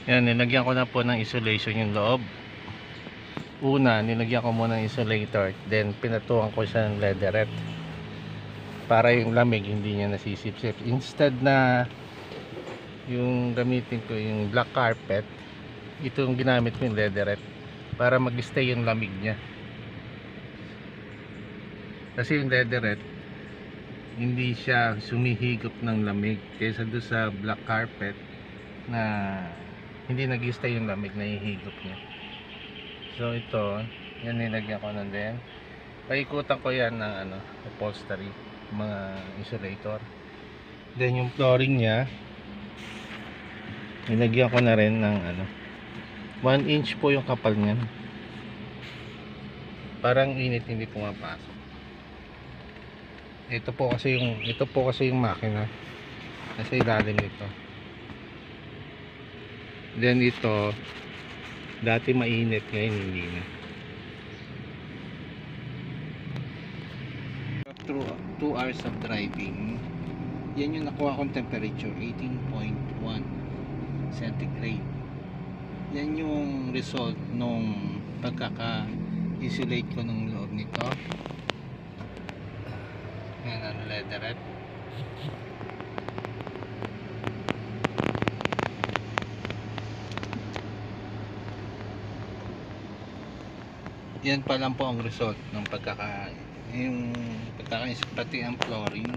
Yan, nilagyan ko na po ng isolation yung loob. Una, nilagyan ko muna ng insulator, then pinatukan ko siya ng leatherette para yung lamig hindi niya nasisipsip. Instead na yung gamitin ko yung black carpet, ito yung ginamit ko yung leatherette para mag-stay yung lamig niya. Kasi yung leatherette hindi siya sumihigop ng lamig kaysa doon sa black carpet na hindi nag-stay yung lamig, nahihigop niya. So ito, yan nilagyan ko na din. Paikutan ko yan ng upholstery, mga insulator. Then yung flooring niya, nilagyan ko na rin ng 1 inch po yung kapal niyan. Parang init hindi pumapasok. Ito po kasi yung makina nasa ilalim nito. Then ito, dati mainit, ngayon hindi na. After 2 hours of driving, yan yung nakuha kong temperature, 18.1 centigrade. Yan yung result nung pagkaka-insulate ko ng loob nito. Yan ang leatherette. Yan pa lang po ang result ng pati ang flooring.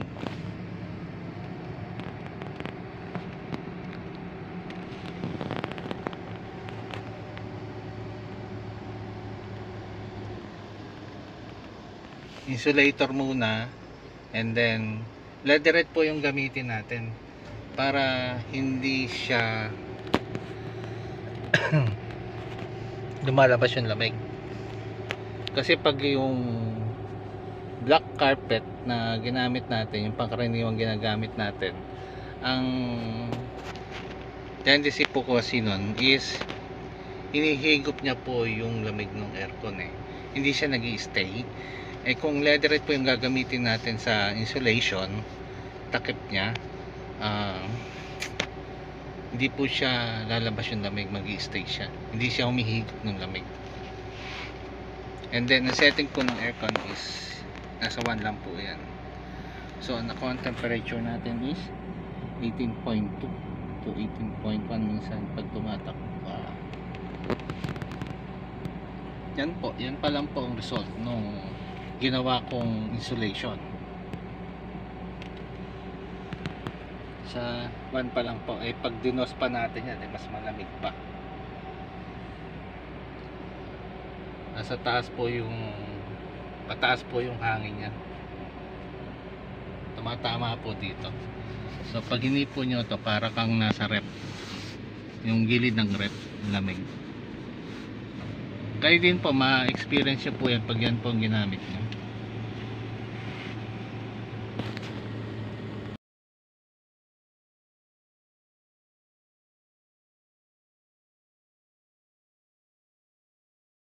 Insulator muna, and then leatherette po yung gamitin natin para hindi siya lumalabas yung lamig. Kasi pag yung black carpet na ginamit natin, yung pangkaraniwang ginagamit natin, ang tendency po kasi nun is hinihigop niya po yung lamig ng aircon hindi siya nag-i-stay. Kung leatherette po yung gagamitin natin sa insulation, takip niya, hindi po siya lalabas yung lamig, mag-i-stay siya, hindi siya humihigop ng lamig. And then, ang setting po ng aircon is nasa 1 lang po yan. So, ang temperature natin is 18.2 to 18.1 minsan pag tumatakbo. Yan po, yan pa lang po ang result nung ginawa kong insulation. Sa 1 pa lang po. Pag dinos pa natin yan, mas malamig pa. Nasa taas po pataas po yung hangin niya, tumatama po dito. So pag hinipo nyo to, para kang nasa rep, yung gilid ng rep, lamig. Kayo din po ma-experience nyo po yan pag yan po ang ginamit nyo.